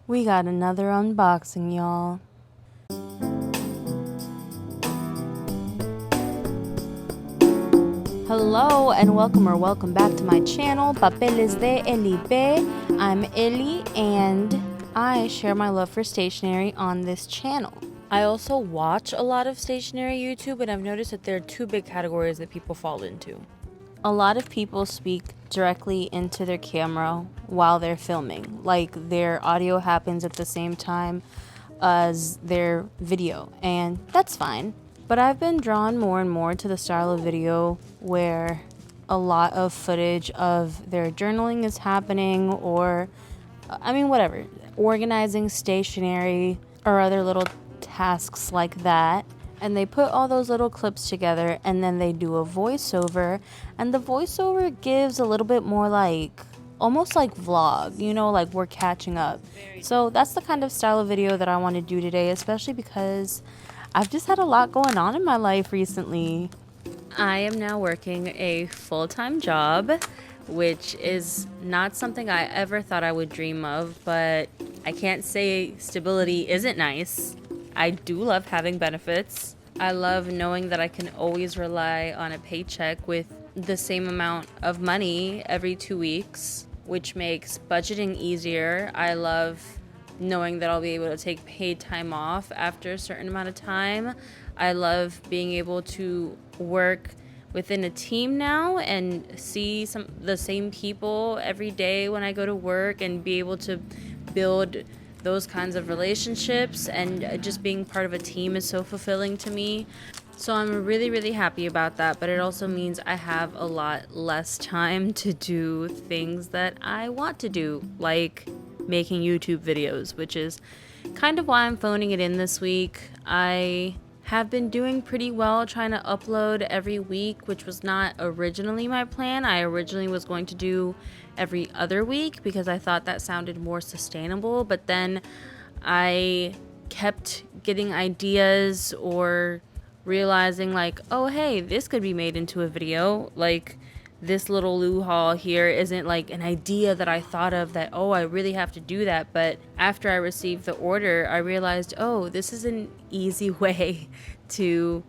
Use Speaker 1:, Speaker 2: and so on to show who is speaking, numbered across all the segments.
Speaker 1: We got another unboxing, y'all. Hello and welcome back to my channel, Papeles de Elipe. I'm Eli and I share my love for stationery on this channel. I also watch a lot of stationery YouTube, and I've noticed that there are two big categories that people fall into. A lot of people speak directly into their camera while they're filming, like their audio happens at the same time as their video, and that's fine. But I've been drawn more and more to the style of video where a lot of footage of their journaling is happening, or whatever, organizing stationery or other little tasks like that. And they put all those little clips together and then they do a voiceover, and the voiceover gives a little bit more like almost like vlog, like we're catching up. So that's the kind of style of video that I want to do today, especially because I've just had a lot going on in my life recently. I am now working a full-time job, which is not something I ever thought I would dream of, but I can't say stability isn't nice. I do love having benefits. I love knowing that I can always rely on a paycheck with the same amount of money every 2 weeks, which makes budgeting easier. I love knowing that I'll be able to take paid time off after a certain amount of time. I love being able to work within a team now and see the same people every day when I go to work, and be able to build those kinds of relationships, and just being part of a team is so fulfilling to me. So I'm really happy about that, but it also means I have a lot less time to do things that I want to do, like making YouTube videos, which is kind of why I'm phoning it in this week. I have been doing pretty well trying to upload every week, which was not originally my plan. I originally was going to do every other week because I thought that sounded more sustainable, but then I kept getting ideas or realizing like, oh hey, this could be made into a video. Like this Littlelu haul here isn't like an idea that I thought of that, oh, I really have to do that. But after I received the order, I realized, oh, this is an easy way to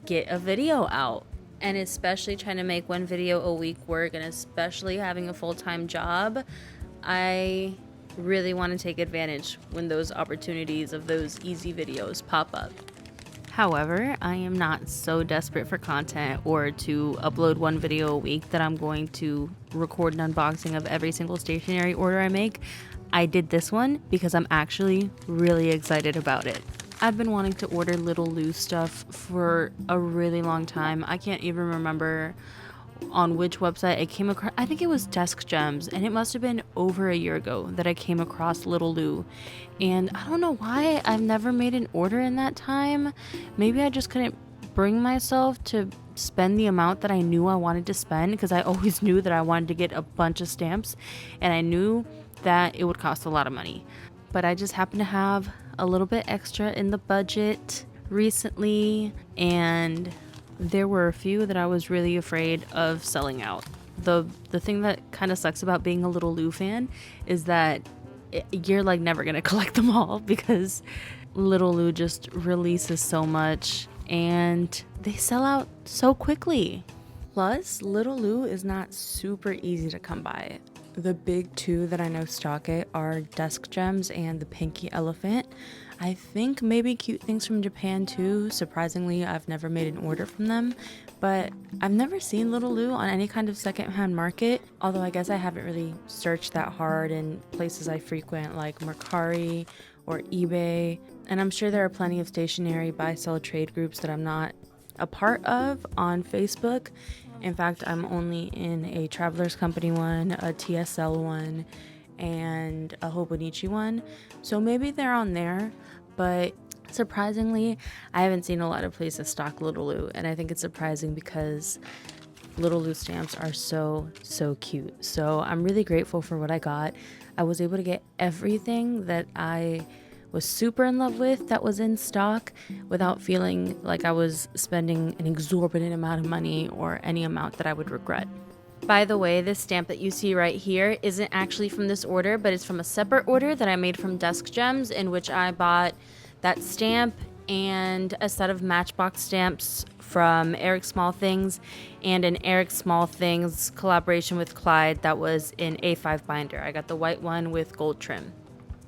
Speaker 1: get a video out. And especially trying to make one video a week work, and especially having a full-time job, I really want to take advantage when those opportunities of those easy videos pop up. However, I am not so desperate for content or to upload one video a week that I'm going to record an unboxing of every single stationery order I make. I did this one because I'm actually really excited about it. I've been wanting to order Littlelu stuff for a really long time. I can't even remember on which website I came across. I think it was Desk Gems, and it must have been over a year ago that I came across Littlelu. And I don't know why I've never made an order in that time. Maybe I just couldn't bring myself to spend the amount that I knew I wanted to spend, because I always knew that I wanted to get a bunch of stamps, and I knew that it would cost a lot of money. But I just happened to have a little bit extra in the budget recently, and there were a few that I was really afraid of selling out. The thing that kind of sucks about being a Littlelu fan is that you're like never gonna collect them all, because Littlelu just releases so much and they sell out so quickly. Plus, Littlelu is not super easy to come by. The big two that I know stock it are Desk Gems and the Pinky Elephant. I think maybe Cute Things from Japan too. Surprisingly, I've never made an order from them, but I've never seen Littlelu on any kind of secondhand market, although I guess I haven't really searched that hard in places I frequent like Mercari or eBay. And I'm sure there are plenty of stationery buy-sell trade groups that I'm not a part of on Facebook. In fact, I'm only in a Travelers Company one, a TSL one, and a Hobonichi one. So maybe they're on there, but surprisingly, I haven't seen a lot of places stock Littlelu, and I think it's surprising because Littlelu stamps are so cute. So I'm really grateful for what I got. I was able to get everything that I was super in love with that was in stock without feeling like I was spending an exorbitant amount of money or any amount that I would regret. By the way, this stamp that you see right here isn't actually from this order, but it's from a separate order that I made from Desk Gems, in which I bought that stamp and a set of Matchbox stamps from Eric Small Things and an Eric Small Things collaboration with Clyde that was in A5 binder. I got the white one with gold trim.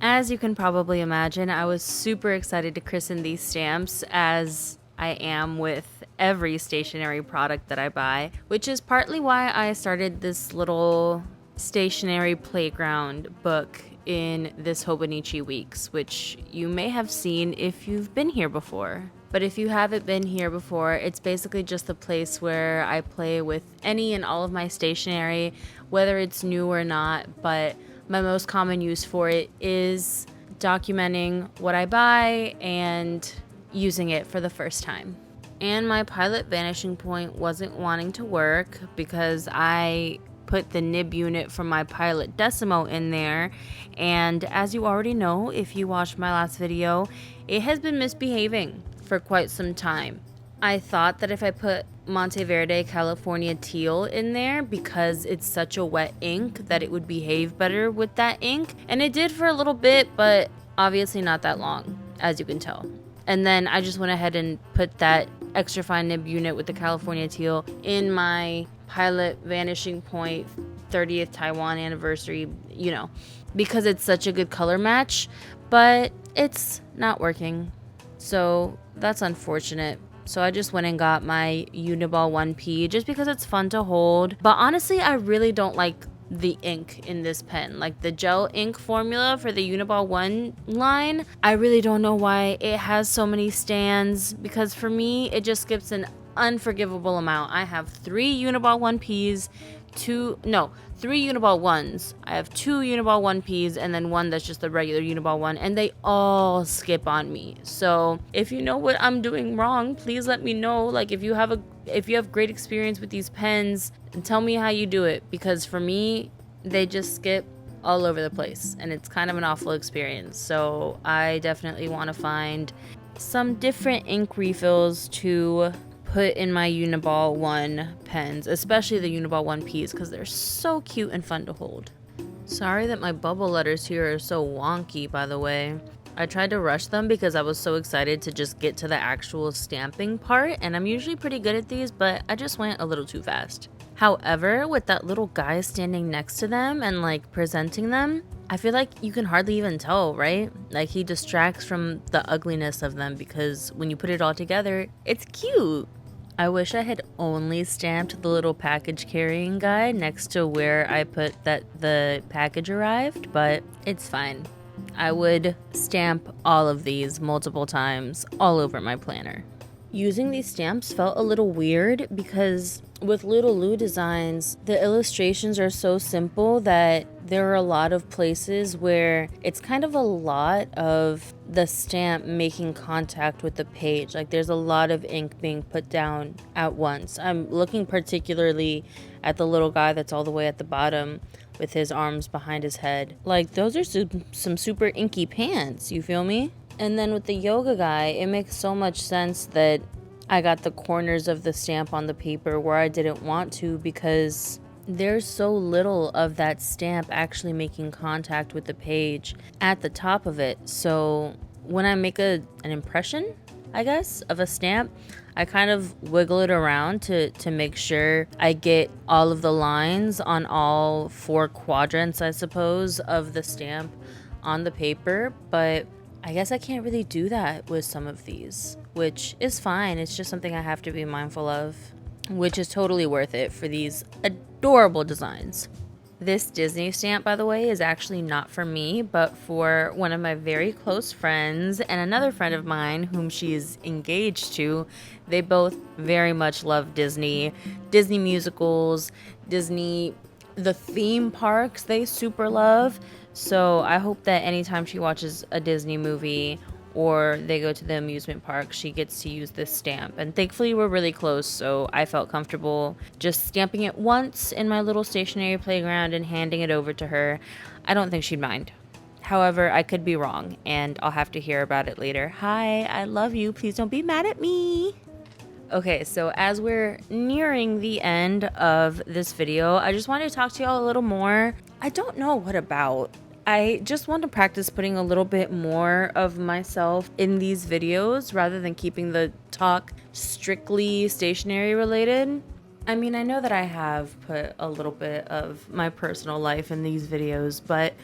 Speaker 1: As you can probably imagine, I was super excited to christen these stamps, as I am with every stationery product that I buy, which is partly why I started this little stationery playground book in this Hobonichi Weeks, which you may have seen if you've been here before. But if you haven't been here before, it's basically just the place where I play with any and all of my stationery, whether it's new or not, but my most common use for it is documenting what I buy and using it for the first time. And my Pilot Vanishing Point wasn't wanting to work because I put the nib unit from my Pilot Decimo in there, and as you already know if you watched my last video, it has been misbehaving for quite some time. I thought that if I put Monteverde California Teal in there, because it's such a wet ink, that it would behave better with that ink, and it did for a little bit, but obviously not that long, as you can tell. And then I just went ahead and put that extra fine nib unit with the California Teal in my Pilot Vanishing Point 30th Taiwan anniversary, you know, because it's such a good color match, but it's not working. So that's unfortunate. So I just went and got my Uniball 1P just because it's fun to hold. But honestly, I really don't like the ink in this pen. Like the gel ink formula for the Uniball 1 line, I really don't know why it has so many stands, because for me, it just skips an unforgivable amount. I have 3 Uniball 1Ps, 3 Uniball 1s. I have 2 Uniball 1Ps and then one that's just the regular Uniball 1, and they all skip on me. So if you know what I'm doing wrong, please let me know. Like if you have great experience with these pens, tell me how you do it, because for me, they just skip all over the place and it's kind of an awful experience. So I definitely want to find some different ink refills to put in my Uniball 1 pens, especially the Uniball 1Ps, because they're so cute and fun to hold. Sorry that my bubble letters here are so wonky, by the way. I tried to rush them because I was so excited to just get to the actual stamping part, and I'm usually pretty good at these, but I just went a little too fast. However, with that little guy standing next to them and like presenting them, I feel like you can hardly even tell, right? Like he distracts from the ugliness of them, because when you put it all together, it's cute. I wish I had only stamped the little package carrying guy next to where I put that the package arrived, but it's fine. I would stamp all of these multiple times all over my planner. Using these stamps felt a little weird because with Littlelu designs, the illustrations are so simple that there are a lot of places where it's kind of a lot of the stamp making contact with the page. Like there's a lot of ink being put down at once. I'm looking particularly at the little guy that's all the way at the bottom with his arms behind his head. Like those are some super inky pants, you feel me? And then with the yoga guy, it makes so much sense that I got the corners of the stamp on the paper where I didn't want to, because there's so little of that stamp actually making contact with the page at the top of it. So when I make an impression, I guess, of a stamp, I kind of wiggle it around to make sure I get all of the lines on all 4 quadrants, I suppose, of the stamp on the paper. But I guess I can't really do that with some of these, which is fine. It's just something I have to be mindful of, which is totally worth it for these adorable designs. This Disney stamp, by the way, is actually not for me, but for one of my very close friends and another friend of mine whom she's engaged to. They both very much love Disney musicals, the theme parks they super love. So I hope that anytime she watches a Disney movie or they go to the amusement park, she gets to use this stamp. And thankfully we're really close, so I felt comfortable just stamping it once in my little stationery playground and handing it over to her. I don't think she'd mind. However, I could be wrong, and I'll have to hear about it later. Hi, I love you. Please don't be mad at me. Okay, so as we're nearing the end of this video, I just wanted to talk to y'all a little more. I don't know what about. I just want to practice putting a little bit more of myself in these videos rather than keeping the talk strictly stationery related. I mean, I know that I have put a little bit of my personal life in these videos, but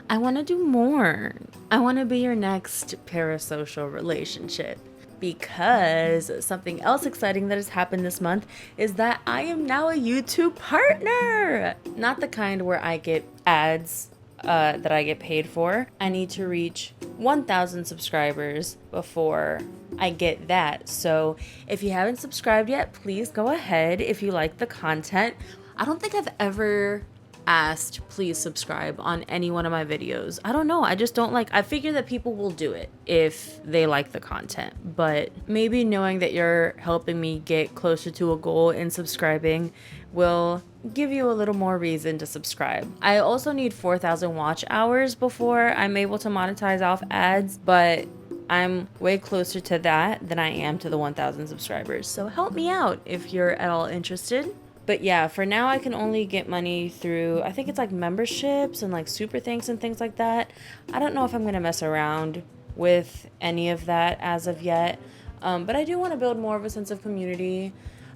Speaker 1: I want to do more. I want to be your next parasocial relationship. Because something else exciting that has happened this month is that I am now a YouTube partner. Not the kind where I get ads that I get paid for. I need to reach 1,000 subscribers before I get that. So if you haven't subscribed yet, please go ahead if you like the content. I don't think I've ever asked please subscribe on any one of my videos. I don't know, I just don't like, I figure that people will do it if they like the content, but maybe knowing that you're helping me get closer to a goal in subscribing will give you a little more reason to subscribe. I also need 4,000 watch hours before I'm able to monetize off ads, but I'm way closer to that than I am to the 1,000 subscribers. So help me out if you're at all interested. But yeah, for now I can only get money through, I think it's like memberships and like super thanks and things like that. I don't know if I'm gonna mess around with any of that as of yet. But I do want to build more of a sense of community.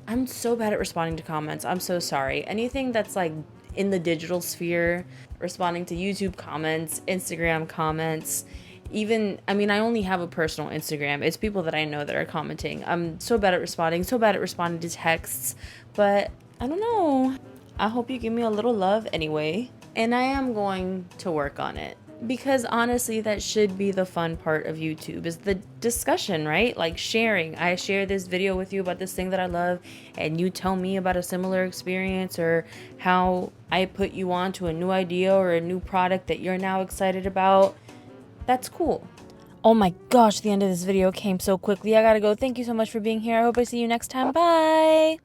Speaker 1: I'm so bad at responding to comments. I'm so sorry. Anything that's like in the digital sphere, responding to YouTube comments, Instagram comments, even, I mean, I only have a personal Instagram. It's people that I know that are commenting. I'm so bad at responding, so bad at responding to texts, but I don't know. I hope you give me a little love anyway. And I am going to work on it. Because honestly, that should be the fun part of YouTube, is the discussion, right? Like sharing. I share this video with you about this thing that I love, and you tell me about a similar experience or how I put you on to a new idea or a new product that you're now excited about. That's cool. Oh my gosh, the end of this video came so quickly. I gotta go. Thank you so much for being here. I hope I see you next time. Bye.